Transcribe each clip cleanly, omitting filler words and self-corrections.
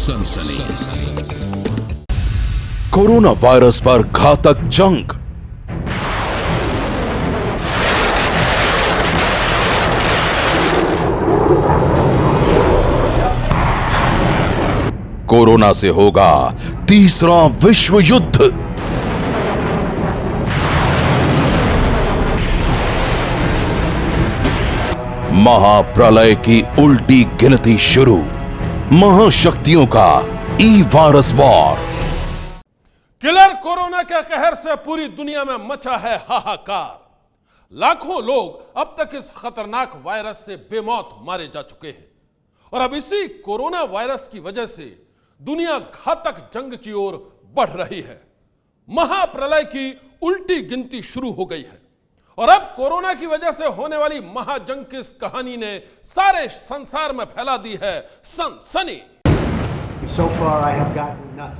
सनसनी। Corona virus पर घातक जंग। कोरोना से होगा तीसरा विश्व युद्ध। महाप्रलय की उल्टी गिनती शुरू। महाशक्तियों का ई वायरस वॉर। किलर कोरोना के कहर से पूरी दुनिया में मचा है हाहाकार। लाखों लोग अब तक इस खतरनाक वायरस से बेमौत मारे जा चुके हैं और अब इसी कोरोना वायरस की वजह से दुनिया घातक जंग की ओर बढ़ रही है। महाप्रलय की उल्टी गिनती शुरू हो गई है और अब कोरोना की वजह से होने वाली महाजंग की इस कहानी ने सारे संसार में फैला दी है सनसनी।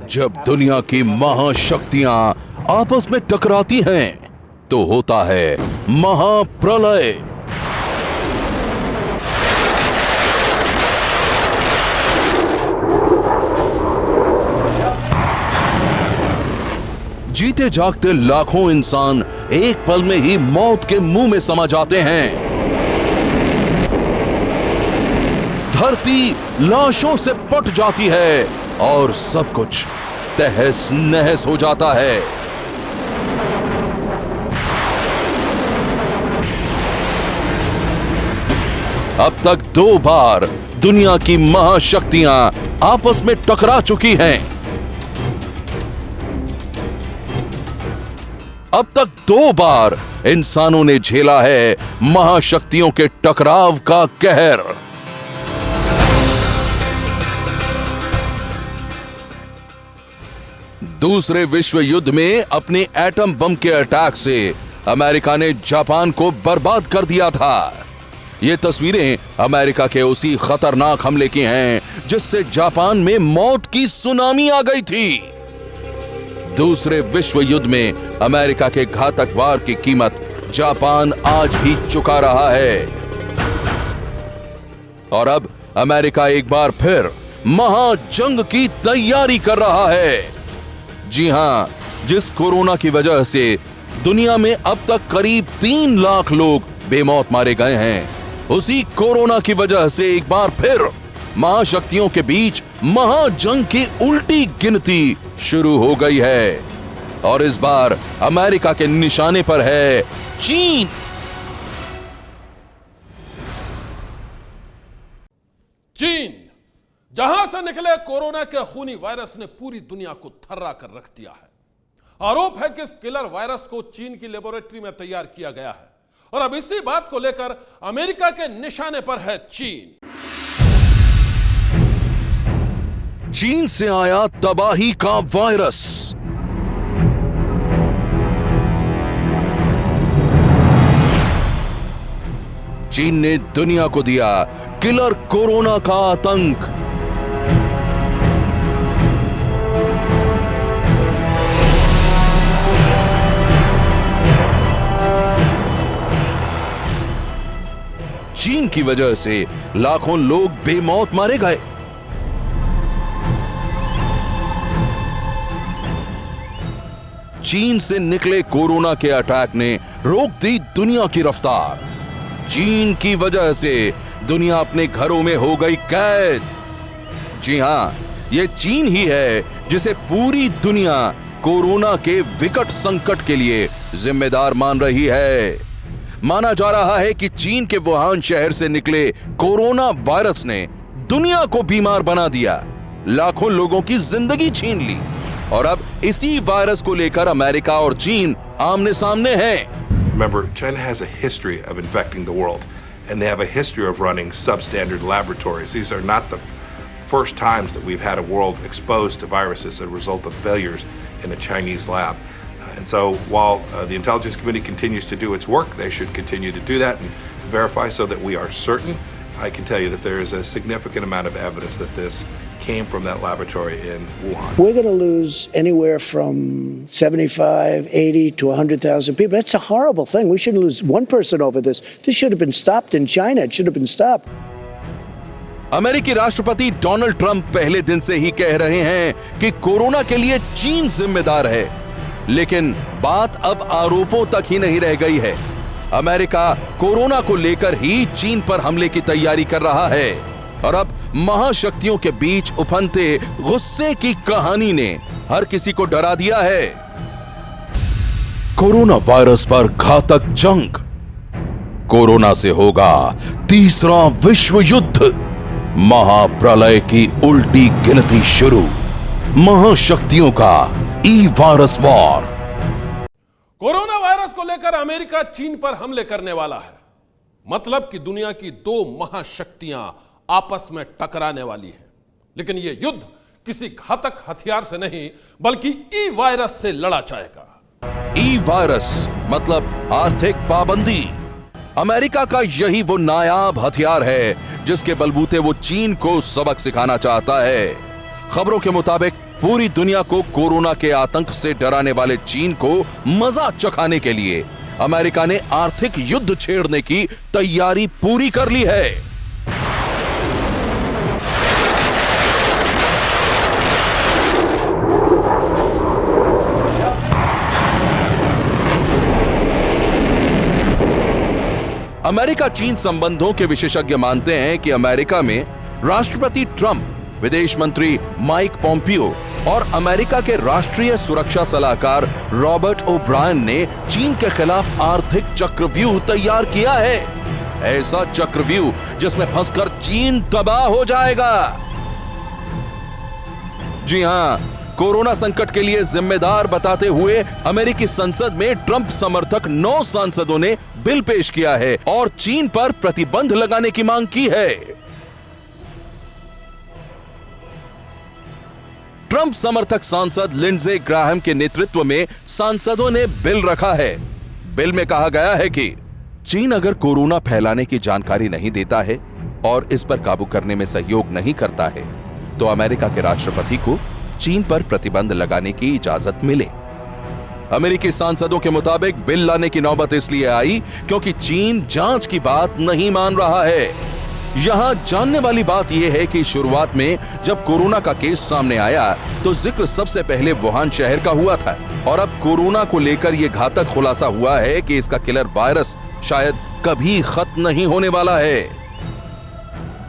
जब दुनिया की महाशक्तियां आपस में टकराती हैं तो होता है महाप्रलय। जीते जागते लाखों इंसान एक पल में ही मौत के मुंह में समा जाते हैं। धरती लाशों से पट जाती है और सब कुछ तहस नहस हो जाता है। अब तक 2 बार दुनिया की महाशक्तियां आपस में टकरा चुकी हैं। अब तक 2 बार इंसानों ने झेला है महाशक्तियों के टकराव का कहर। दूसरे विश्व युद्ध में अपने एटम बम के अटैक से अमेरिका ने जापान को बर्बाद कर दिया था। ये तस्वीरें अमेरिका के उसी खतरनाक हमले की हैं जिससे जापान में मौत की सुनामी आ गई थी। दूसरे विश्व युद्ध में अमेरिका के घातक वार की कीमत जापान आज भी चुका रहा है और अब अमेरिका एक बार फिर महाजंग की तैयारी कर रहा है। जी हां, जिस कोरोना की वजह से दुनिया में अब तक करीब 3 लाख लोग बेमौत मारे गए हैं, उसी कोरोना की वजह से एक बार फिर महाशक्तियों के बीच महाजंग की उल्टी गिनती शुरू हो गई है और इस बार अमेरिका के निशाने पर है चीन। चीन, जहां से निकले कोरोना के खूनी वायरस ने पूरी दुनिया को थर्रा कर रख दिया है। आरोप है कि इस किलर वायरस को चीन की लेबोरेटरी में तैयार किया गया है और अब इसी बात को लेकर अमेरिका के निशाने पर है चीन। चीन से आया तबाही का वायरस। चीन ने दुनिया को दिया किलर कोरोना का आतंक। चीन की वजह से लाखों लोग बेमौत मारे गए। चीन से निकले कोरोना के अटैक ने रोक दी दुनिया की रफ्तार। चीन की वजह से दुनिया अपने घरों में हो गई कैद। जी हां, यह चीन ही है जिसे पूरी दुनिया कोरोना के विकट संकट के लिए जिम्मेदार मान रही है। माना जा रहा है कि चीन के वुहान शहर से निकले कोरोना वायरस ने दुनिया को बीमार बना दिया, लाखों लोगों की जिंदगी छीन ली और अब इसी वायरस को लेकर अमेरिका और चीन आमने सामने हैं। Remember, China has a history of infecting the world, and they have a history of running substandard laboratories. These are not the first times that we've had a world exposed to viruses as a result of failures in a Chinese lab. And so while the intelligence community continues to do its work, they should continue to do that and verify so that we are certain. I can tell you that there is a significant amount of evidence that this came from that laboratory in Wuhan. We're going to lose anywhere from 75, 80 to 100,000 people. That's a horrible thing. We shouldn't lose one person over this. This should have been stopped in China. It should have been stopped. अमेरिकी राष्ट्रपति Donald Trump पहले दिन से ही कह रहे हैं कि corona के लिए चीन जिम्मेदार है, लेकिन बात अब आरोपों तक ही नहीं रह गई है। अमेरिका कोरोना को लेकर ही चीन पर हमले की तैयारी कर रहा है और अब महाशक्तियों के बीच उफनते गुस्से की कहानी ने हर किसी को डरा दिया है। कोरोना वायरस पर घातक जंग, कोरोना से होगा तीसरा विश्व युद्ध, महाप्रलय की उल्टी गिनती शुरू, महाशक्तियों का ई वायरस वॉर। कोरोना वायरस को लेकर अमेरिका चीन पर हमले करने वाला है। मतलब कि दुनिया की दो महाशक्तियां आपस में टकराने वाली हैं। लेकिन यह युद्ध किसी घातक हथियार से नहीं बल्कि ई वायरस से लड़ा जाएगा। ई वायरस मतलब आर्थिक पाबंदी। अमेरिका का यही वो नायाब हथियार है जिसके बलबूते वो चीन को सबक सिखाना चाहता है। खबरों के मुताबिक पूरी दुनिया को कोरोना के आतंक से डराने वाले चीन को मजा चखाने के लिए अमेरिका ने आर्थिक युद्ध छेड़ने की तैयारी पूरी कर ली है। अमेरिका चीन संबंधों के विशेषज्ञ मानते हैं कि अमेरिका में राष्ट्रपति ट्रंप, विदेश मंत्री माइक पोम्पियो और अमेरिका के राष्ट्रीय सुरक्षा सलाहकार रॉबर्ट ओब्रायन ने चीन के खिलाफ आर्थिक चक्रव्यूह तैयार किया है। ऐसा चक्रव्यूह जिसमें फंसकर चीन तबाह हो जाएगा। जी हां, कोरोना संकट के लिए जिम्मेदार बताते हुए अमेरिकी संसद में ट्रंप समर्थक 9 सांसदों ने बिल पेश किया है और चीन पर प्रतिबंध लगाने की मांग की है। ट्रंप समर्थक सांसद लिंडसे ग्राहम के नेतृत्व में सांसदों ने बिल रखा है। बिल में कहा गया है कि चीन अगर कोरोना फैलाने की जानकारी नहीं देता है और इस पर काबू करने में सहयोग नहीं करता है तो अमेरिका के राष्ट्रपति को चीन पर प्रतिबंध लगाने की इजाजत मिले। अमेरिकी सांसदों के मुताबिक बिल लाने की नौबत इसलिए आई क्योंकि चीन जांच की बात नहीं मान रहा है। यहां जानने वाली बात यह है कि शुरुआत में जब कोरोना का केस सामने आया तो जिक्र सबसे पहले वुहान शहर का हुआ था और अब कोरोना को लेकर यह घातक खुलासा हुआ है कि इसका किलर वायरस शायद कभी खत्म नहीं होने वाला है।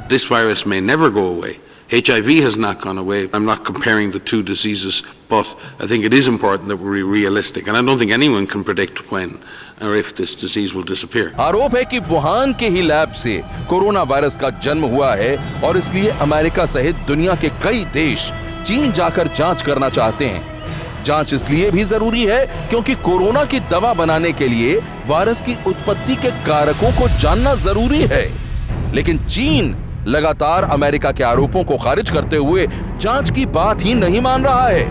This virus may never go away. HIV has not gone away. I'm not comparing the two diseases, but I think it is important that we're realistic. And I don't think anyone can predict when or if this disease will disappear. आरोप है कि Wuhan के ही lab से corona virus का जन्म हुआ है और इसलिए अमेरिका सहित दुनिया के कई देश चीन जाकर जांच करना चाहते हैं। जांच इसलिए भी जरूरी है क्योंकि कोरोना की दवा बनाने के लिए वायरस की उत्पत्ति के कारकों को जानना जरूरी है। लेकिन चीन लगातार अमेरिका के आरोपों को खारिज करते हुए जांच की बात ही नहीं मान रहा है।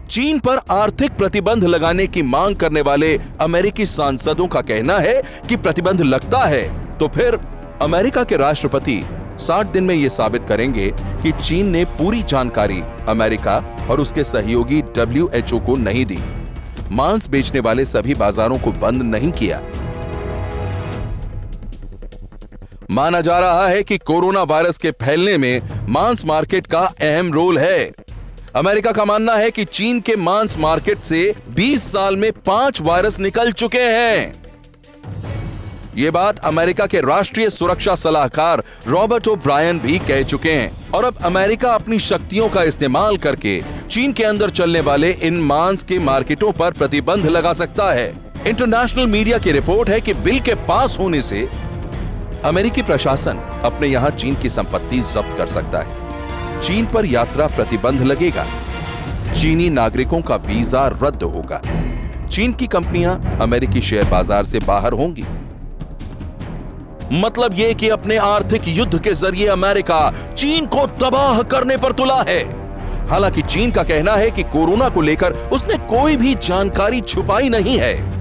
चीन पर आर्थिक प्रतिबंध लगाने की मांग करने वाले अमेरिकी सांसदों का कहना है कि प्रतिबंध लगता है तो फिर अमेरिका के राष्ट्रपति 60 दिन में यह साबित करेंगे कि चीन ने पूरी जानकारी अमेरिका और उसके सहयोगी WHO को नहीं दी, मांस बेचने वाले सभी बाजारों को बंद नहीं किया। माना जा रहा है कि कोरोना वायरस के फैलने में मांस मार्केट का अहम रोल है। अमेरिका का मानना है कि चीन के मांस मार्केट से 20 साल में 5 वायरस निकल चुके हैं। यह बात अमेरिका के राष्ट्रीय सुरक्षा सलाहकार रॉबर्ट ओब्रायन भी कह चुके हैं और अब अमेरिका अपनी शक्तियों का इस्तेमाल करके चीन के अंदर चलने वाले इन मांस के मार्केटों पर प्रतिबंध लगा सकता है। इंटरनेशनल मीडिया की रिपोर्ट है कि बिल के पास होने से अमेरिकी प्रशासन अपने यहां चीन की संपत्ति जब्त कर सकता है। चीन पर यात्रा प्रतिबंध लगेगा। चीनी नागरिकों का वीजा रद्द होगा। चीन की कंपनियां अमेरिकी शेयर बाजार से बाहर होंगी। मतलब यह कि अपने आर्थिक युद्ध के जरिए अमेरिका चीन को तबाह करने पर तुला है। हालांकि चीन का कहना है कि कोरोना को लेकर उसने कोई भी जानकारी छुपाई नहीं है।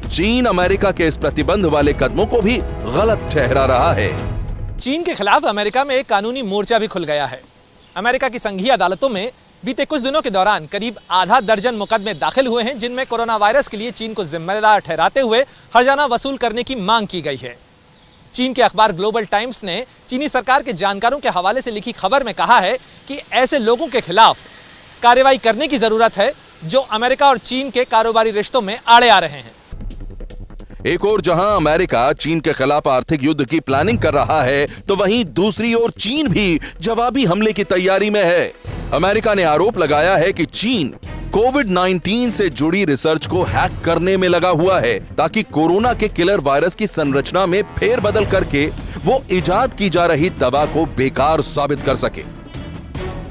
चीन अमेरिका के इस प्रतिबंध वाले कदमों को भी गलत ठहरा रहा है। चीन के खिलाफ अमेरिका में एक कानूनी मोर्चा भी खुल गया है। अमेरिका की संघीय अदालतों में बीते कुछ दिनों के दौरान करीब आधा दर्जन मुकदमे दाखिल हुए हैं, जिनमें कोरोना वायरस के लिए चीन को जिम्मेदार ठहराते हुए हर्जाना वसूल करने की मांग की गई है। चीन के अखबार ग्लोबल टाइम्स ने चीनी सरकार के जानकारों के हवाले से लिखी खबर में कहा है कि ऐसे लोगों के खिलाफ कार्रवाई करने की जरूरत है जो अमेरिका और चीन के कारोबारी रिश्तों में आड़े आ रहे हैं। एक ओर जहां अमेरिका चीन के खिलाफ आर्थिक युद्ध की प्लानिंग कर रहा है, तो वहीं दूसरी ओर चीन भी जवाबी हमले की तैयारी में है। अमेरिका ने आरोप लगाया है कि चीन कोविड-19 से जुड़ी रिसर्च को हैक करने में लगा हुआ है, ताकि कोरोना के किलर वायरस की संरचना में फेरबदल करके वो इजाद की जा रही दवा को बेकार साबित कर सके।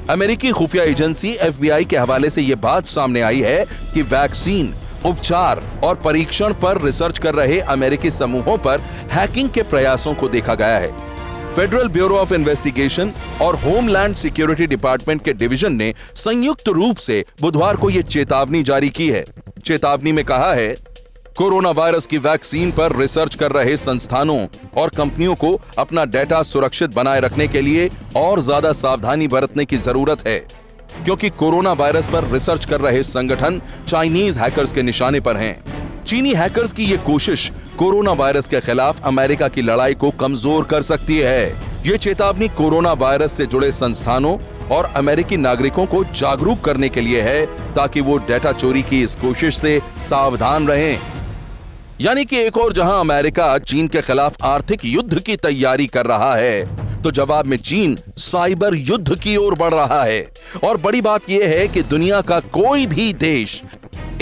अमेरिकी खुफिया एजेंसी FBI के हवाले से यह बात सामने आई है कि वैक्सीन, उपचार और परीक्षण पर रिसर्च कर रहे अमेरिकी समूहों पर हैकिंग के प्रयासों को देखा गया है। फेडरल ब्यूरो ऑफ इन्वेस्टिगेशन और होमलैंड सिक्योरिटी डिपार्टमेंट के डिवीजन ने संयुक्त रूप से बुधवार को यह चेतावनी जारी की है। चेतावनी में कहा है, कोरोना वायरस की वैक्सीन पर रिसर्च कर रहे संस्थानों और कंपनियों को अपना डेटा सुरक्षित बनाए रखने के लिए और ज्यादा सावधानी बरतने की जरूरत है, क्योंकि कोरोना वायरस पर रिसर्च कर रहे संगठन चाइनीज हैकर्स के निशाने पर हैं। चीनी हैकर्स की ये कोशिश कोरोना वायरस के खिलाफ अमेरिका की लड़ाई को कमजोर कर सकती है। ये चेतावनी कोरोना वायरस से जुड़े संस्थानों और अमेरिकी नागरिकों को जागरूक करने के लिए है, ताकि वो डेटा चोरी की इस कोशिश से सावधान रहें। यानी कि एक और जहां अमेरिका चीन के खिलाफ आर्थिक युद्ध की तैयारी कर रहा है, तो जवाब में चीन साइबर युद्ध की ओर बढ़ रहा है। और बड़ी बात यह है कि दुनिया का कोई भी देश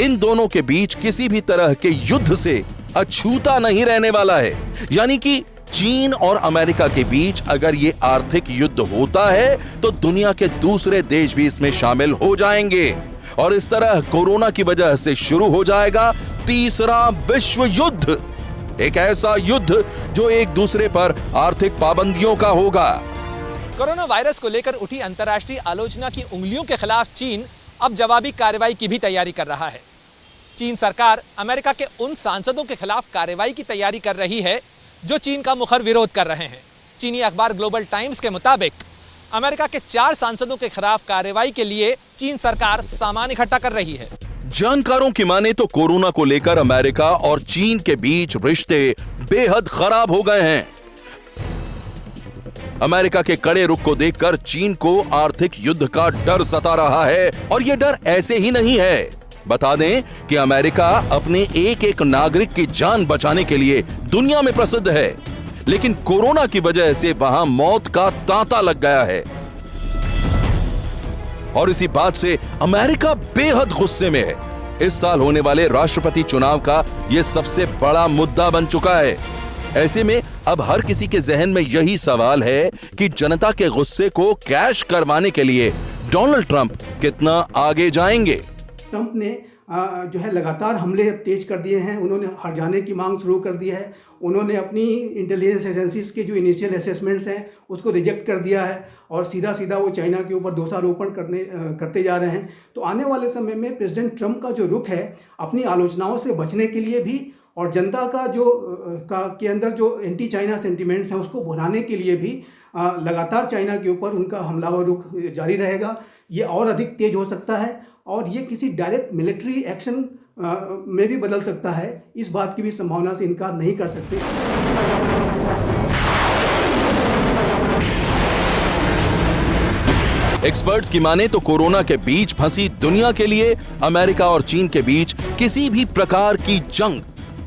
इन दोनों के बीच किसी भी तरह के युद्ध से अछूता नहीं रहने वाला है। यानी कि चीन और अमेरिका के बीच अगर ये आर्थिक युद्ध होता है, तो दुनिया के दूसरे देश भी इसमें शामिल हो जाएंगे और इस तरह कोरोना की वजह से शुरू हो जाएगा तीसरा विश्व युद्ध। एक ऐसा युद्ध जो एक दूसरे पर आर्थिक पाबंदियों का होगा। कोरोना वायरस को लेकर उठी अंतर्राष्ट्रीय आलोचना की उंगलियों के खिलाफ चीन अब जवाबी कार्रवाई की भी तैयारी कर रहा है। चीन सरकार अमेरिका के उन सांसदों के खिलाफ कार्रवाई की तैयारी कर रही है जो चीन का मुखर विरोध कर रहे हैं। चीनी अखबार ग्लोबल टाइम्स के मुताबिक अमेरिका के 4 सांसदों के खिलाफ कार्रवाई के लिए चीन सरकार सामान इकट्ठा कर रही है। जानकारों की माने तो कोरोना को लेकर अमेरिका और चीन के बीच रिश्ते बेहद खराब हो गए हैं। अमेरिका के कड़े रुख को देखकर चीन को आर्थिक युद्ध का डर सता रहा है, और यह डर ऐसे ही नहीं है। बता दें कि अमेरिका अपने एक एक नागरिक की जान बचाने के लिए दुनिया में प्रसिद्ध है, लेकिन कोरोना की वजह से वहां मौत का तांता लग गया है। और इसी बात से अमेरिका बेहद गुस्से में है। इस साल होने वाले राष्ट्रपति चुनाव का यह सबसे बड़ा मुद्दा बन चुका है। ऐसे में अब हर किसी के जहन में यही सवाल है कि जनता के गुस्से को कैश करवाने के लिए डोनाल्ड ट्रंप कितना आगे जाएंगे। ट्रंप ने जो है लगातार हमले तेज कर दिए हैं। उन्होंने हट जाने की मांग शुरू कर दी है। उन्होंने अपनी इंटेलिजेंस एजेंसीज के जो इनिशियल असेसमेंट्स हैं उसको रिजेक्ट कर दिया है और सीधा सीधा वो चाइना के ऊपर दोषारोपण करते जा रहे हैं। तो आने वाले समय में प्रेसिडेंट ट्रंप का जो रुख है अपनी आलोचनाओं से बचने के लिए भी और जनता का के अंदर जो एंटी चाइना सेंटिमेंट्स हैं उसको भुनाने के लिए भी लगातार चाइना के ऊपर उनका हमलावर रुख जारी रहेगा। ये और अधिक तेज हो सकता है और ये किसी डायरेक्ट मिलिट्री एक्शन में भी बदल सकता है। इस बात की भी संभावना से इनकार नहीं कर सकते। एक्सपर्ट्स की माने तो कोरोना के बीच फंसी दुनिया के लिए अमेरिका और चीन के बीच किसी भी प्रकार की जंग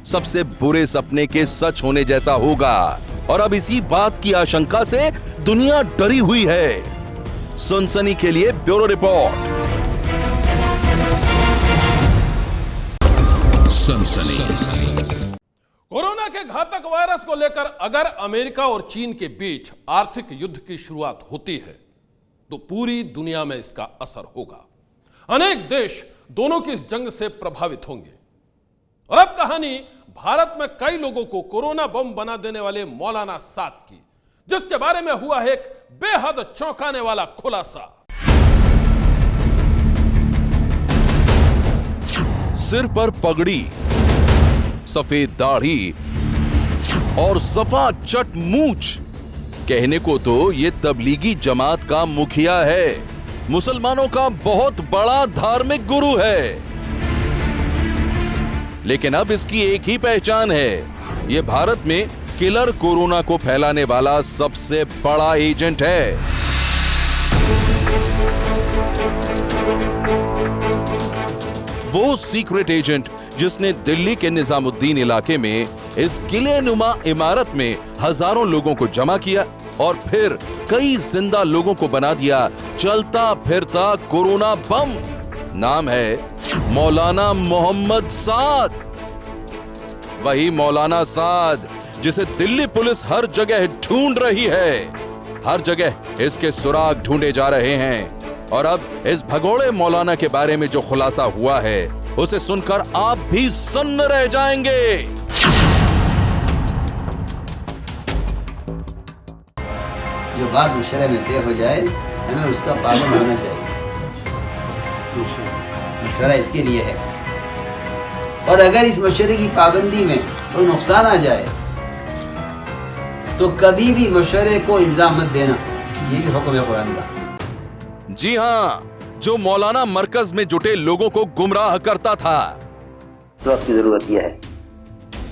सबसे बुरे सपने के सच होने जैसा होगा। और अब इसी बात की आशंका से दुनिया डरी हुई है। सनसनी के लिए ब्यूरो रिपोर्ट। कोरोना के घातक वायरस को लेकर अगर अमेरिका और चीन के बीच आर्थिक युद्ध की शुरुआत होती है तो पूरी दुनिया में इसका असर होगा। अनेक देश दोनों की इस जंग से प्रभावित होंगे। और अब कहानी भारत में कई लोगों को कोरोना बम बना देने वाले मौलाना साद की, जिसके बारे में हुआ है एक बेहद चौंकाने वाला खुलासा। सिर पर पगड़ी, सफेद दाढ़ी और सफा चट मूंछ, कहने को तो ये तबलीगी जमात का मुखिया है। मुसलमानों का बहुत बड़ा धार्मिक गुरु है। लेकिन अब इसकी एक ही पहचान है, यह भारत में किलर कोरोना को फैलाने वाला सबसे बड़ा एजेंट है। वो सीक्रेट एजेंट जिसने दिल्ली के निजामुद्दीन इलाके में इस किले नुमा इमारत में हजारों लोगों को जमा किया और फिर कई जिंदा लोगों को बना दिया चलता फिरता कोरोना बम। नाम है मौलाना मोहम्मद साद। वही मौलाना साद जिसे दिल्ली पुलिस हर जगह ढूंढ रही है। हर जगह इसके सुराग ढूंढे जा रहे हैं। और अब इस भगोड़े मौलाना के बारे में जो खुलासा हुआ है उसे सुनकर आप भी सन्न रह जाएंगे। जो बात मुशर्रे में तय हो जाए हमें उसका पाबंद होना चाहिए। मशवरा इसके लिए है। और अगर इस मशवरे की पाबंदी में कोई नुकसान आ जाए तो कभी भी मशवरे को इल्जाम मत देना। ये भी हुक्म है कुरान का। जी हां, जो मौलाना मरकज में जुटे लोगों को गुमराह करता था। तो वक्त की जरूरत यह है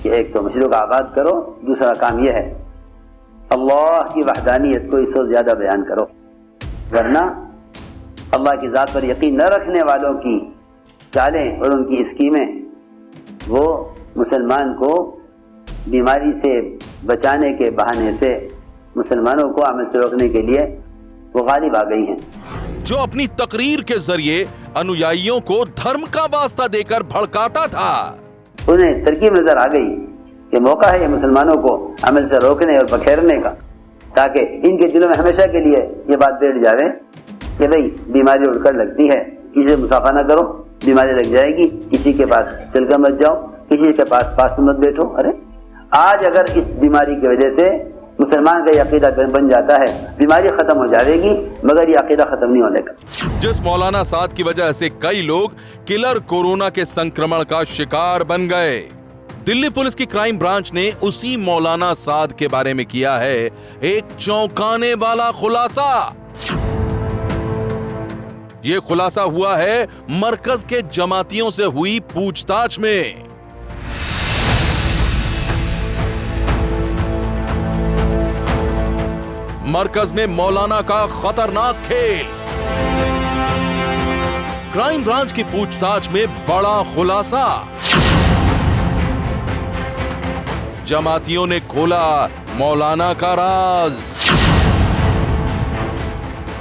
कि एक तो मस्जिदों का आबाद करो, दूसरा काम यह है अल्लाह की वहदानियत को इससे ज्यादा बयान करो। वरना अल्लाह की जात पर यकीन न रखने वालों की चालें और उनकी स्कीमें वो मुसलमान को बीमारी से बचाने के बहाने से मुसलमानों को अमल से रोकने के लिए वो गालिब आ गई हैं। जो अपनी तकरीर के जरिए अनुयायियों को धर्म का वास्ता देकर भड़काता था। उन्हें तरकीब नजर आ गई कि मौका है ये मुसलमानों को अमल से रोकने और बखेरने का, ताकि इनके दिलों में हमेशा के लिए ये बात बैठ जावे कि भाई बीमारी उड़कर लगती है, किसी से मुसाफा ना करो, बीमारी लग जाएगी, किसी के पास चलकर मत जाओ, किसी के पास मत बैठो। अरे आज अगर इस बीमारी की वजह से मुसलमान का अकीदा बन जाता है, बीमारी खत्म हो जाएगी, मगर ये अकीदा खत्म नहीं होने का। जिस मौलाना साद की वजह से कई लोग किलर कोरोना के संक्रमण का शिकार बन गए। दिल्ली पुलिस की क्राइम ब्रांच ने उसी मौलाना साद के बारे में किया है एक चौंकाने वाला खुलासा। यह खुलासा हुआ है मरकज के जमातियों से हुई पूछताछ में। मरकज में मौलाना का खतरनाक खेल। क्राइम ब्रांच की पूछताछ में बड़ा खुलासा। जमातियों ने खोला मौलाना का राज।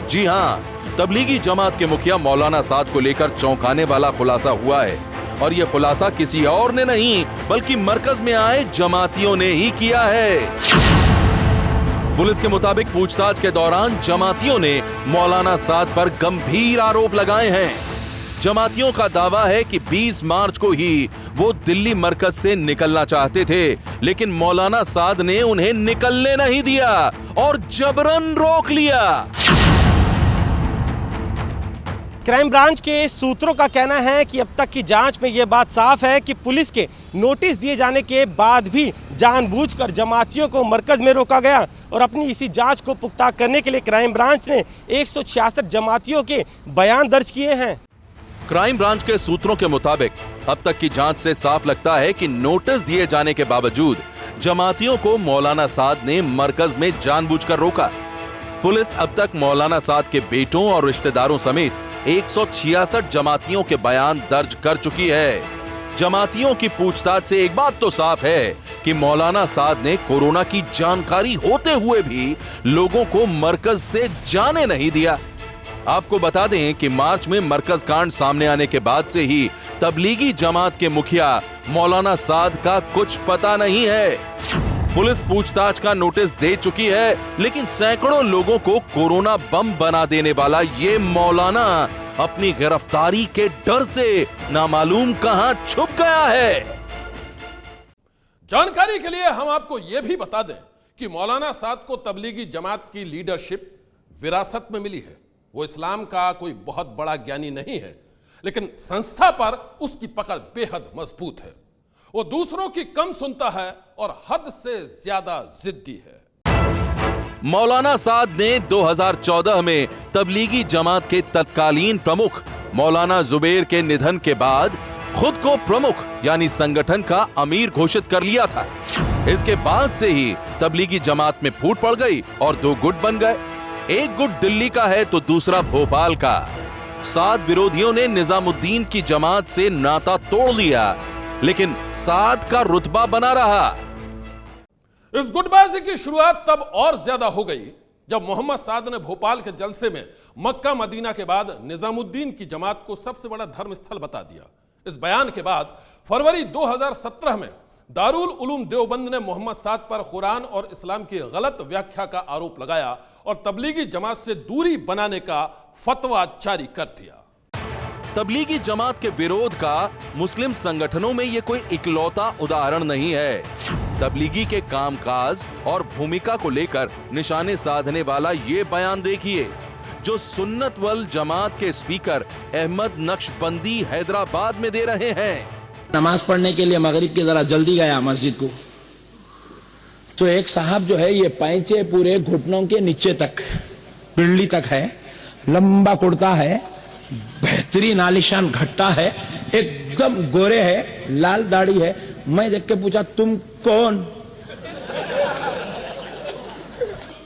जी हां, तबलीगी जमात के मुखिया मौलाना साद को लेकर चौंकाने वाला खुलासा हुआ है। और यह खुलासा किसी और ने नहीं बल्कि मरकज में आए जमातियों ने ही किया है। पुलिस के मुताबिक पूछताछ के दौरान जमातियों ने मौलाना साद पर गंभीर आरोप लगाए हैं। जमातियों का दावा है कि 20 मार्च को ही वो दिल्ली मरकज से निकलना चाहते थे, लेकिन मौलाना साद ने उन्हें निकलने नहीं दिया और जबरन रोक लिया। क्राइम ब्रांच के सूत्रों का कहना है कि अब तक की जांच में यह बात साफ है कि पुलिस के नोटिस दिए जाने के बाद भी जानबूझकर जमातियों को मरकज में रोका गया और अपनी इसी जांच को पुख्ता करने के लिए क्राइम ब्रांच ने 166 जमातियों के बयान दर्ज किए हैं। क्राइम ब्रांच के सूत्रों के मुताबिक अब तक की जांच से साफ लगता है कि नोटिस दिए जाने के बावजूद जमातियों को मौलाना साद ने मरकज में जानबूझकर रोका। पुलिस अब तक मौलाना साद के बेटों और रिश्तेदारों समेत 166 जमातियों के बयान दर्ज कर चुकी है। जमातियों की पूछताछ से एक बात तो साफ है कि मौलाना साद ने कोरोना की जानकारी होते हुए भी लोगों को मरकज से जाने नहीं दिया। आपको बता दें कि मार्च में मरकज कांड सामने आने के बाद से ही तबलीगी जमात के मुखिया मौलाना साद का कुछ पता नहीं है। पुलिस पूछताछ का नोटिस दे चुकी है, लेकिन सैकड़ों लोगों को कोरोना बम बना देने वाला ये मौलाना अपनी गिरफ्तारी के डर से नामालूम कहां छुप गया है। जानकारी के लिए हम आपको यह भी बता दें कि मौलाना साद को तबलीगी जमात की लीडरशिप विरासत में मिली है। वो इस्लाम का कोई बहुत बड़ा ज्ञानी नहीं है, लेकिन संस्था पर उसकी पकड़ बेहद मजबूत है। वो दूसरों की कम सुनता है और हद से ज्यादा जिद्दी है। मौलाना साद ने 2014 में तबलीगी जमात के तत्कालीन प्रमुख मौलाना जुबैर के निधन के बाद खुद को प्रमुख यानी संगठन का अमीर घोषित कर लिया था। इसके बाद से ही तबलीगी जमात में फूट पड़ गई और दो गुट बन गए। एक गुट दिल्ली का है तो दूसरा भोपाल का। साद विरोधियों ने निजामुद्दीन की जमात से नाता तोड़ लिया, लेकिन साद का रुतबा बना रहा। इस गुटबाजी की शुरुआत तब और ज्यादा हो गई जब मोहम्मद साद ने भोपाल के जलसे में मक्का मदीना के बाद निजामुद्दीन की जमात को सबसे बड़ा धर्म स्थल बता दिया। इस बयान के बाद फरवरी 2017 में दारुल उलूम देवबंद ने मोहम्मद साद पर कुरान और इस्लाम की गलत व्याख्या का आरोप लगाया और तबलीगी जमात से दूरी बनाने का फतवा जारी कर दिया। तबलीगी जमात के विरोध का मुस्लिम संगठनों में यह कोई इकलौता उदाहरण नहीं है। तबलीगी के कामकाज और भूमिका को लेकर निशाने साधने वाला ये बयान देखिए जो सुन्नत वल जमात के स्पीकर अहमद नक्शबंदी हैदराबाद में दे रहे हैं। नमाज पढ़ने के लिए मगरिब की जरा जल्दी गया मस्जिद को, तो एक साहब जो है ये पैंचे पूरे घुटनों के नीचे तक पिंडली तक है, लंबा कुर्ता है, बेहतरीन आलिशान घट्टा है, एकदम गोरे है, लाल दाढ़ी है। मैं देख के पूछा तुम कौन?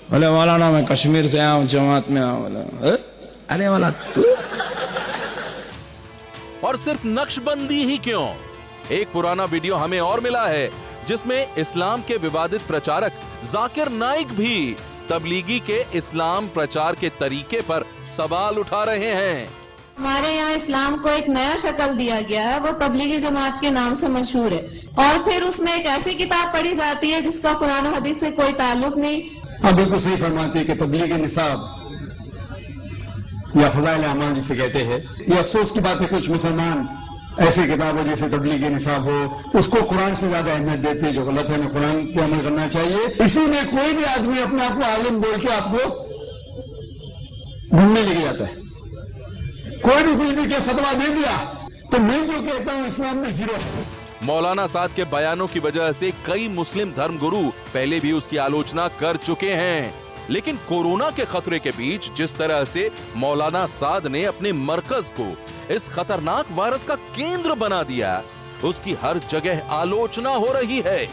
बोले मौलाना मैं कश्मीर से आया हूं, जमात में आया हूं। अरे वाला तू। और सिर्फ नक्शबंदी ही क्यों, एक पुराना वीडियो हमें और मिला है जिसमें इस्लाम के विवादित प्रचारक जाकिर नाइक भी तबलीगी के इस्लाम प्रचार के तरीके पर सवाल उठा रहे हैं। हमारे यहाँ इस्लाम को एक नया शक्ल दिया गया है, वो तबलीगी जमात के नाम से मशहूर है, और फिर उसमें एक ऐसी किताब पढ़ी जाती है जिसका कुरान और हदीस से कोई ताल्लुक नहीं। हाँ बिल्कुल सही फरमाती है कि तबलीगी निसाब या फज़ाइल अमाल जिसे कहते हैं, ये अफसोस की बात है कुछ मुसलमान ऐसी किताबें जैसे तबलीगी निसाब हो उसको कुरान से ज्यादा अहमियत देते हैं, जो गलत है। हमें कुरान पे अमल करना चाहिए। इसी में कोई भी आदमी अपने आप को आलिम बोल के आपको घूमने लेके जाता है। कोई भी कुछ भी क्या फतवा दे दिया तो मैं जो कहता हूँ इस्लाम में जीरो। मौलाना साद के बयानों की वजह से कई मुस्लिम धर्मगुरु पहले भी उसकी आलोचना कर चुके हैं, लेकिन कोरोना के खतरे के बीच जिस तरह से मौलाना साद ने अपने मरकज को इस खतरनाक वायरस का केंद्र बना दिया, उसकी हर जगह आलोचना हो रही है।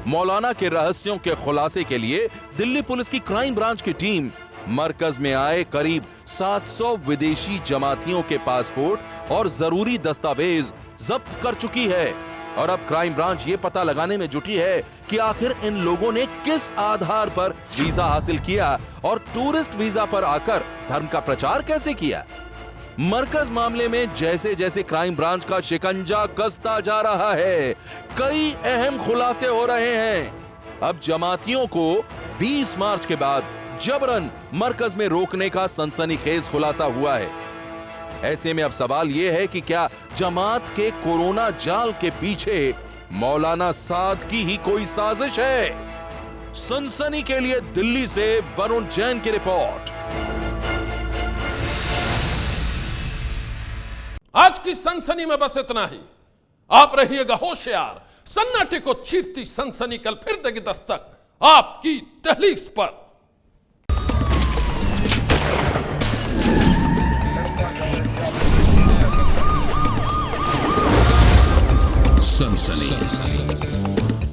मौलाना के रहस्यों के खुलासे के लिए दिल्ली पुलिस की क्राइम ब्रांच की टीम मरकज में आए करीब 700 विदेशी जमातियों के पासपोर्ट और जरूरी दस्तावेज जब्त कर चुकी है। और अब क्राइम ब्रांच ये पता लगाने में जुटी है कि आखिर इन लोगों ने किस आधार पर वीजा हासिल किया और टूरिस्ट वीजा पर आकर धर्म का प्रचार कैसे किया। मरकज मामले में जैसे जैसे क्राइम ब्रांच का शिकंजा कसता जा रहा है, कई अहम खुलासे हो रहे हैं। अब जमातियों को 20 मार्च के बाद जबरन मरकज में रोकने का सनसनीखेज खुलासा हुआ है। ऐसे में अब सवाल यह है कि क्या जमात के कोरोना जाल के पीछे मौलाना साद की ही कोई साजिश है? सनसनी के लिए दिल्ली से वरुण जैन की रिपोर्ट। आज की सनसनी में बस इतना ही। आप रहिएगा होशियार, सन्नाटे को चीरती सनसनी कल फिर देगी दस्तक आपकी दहलीज पर। सनसनी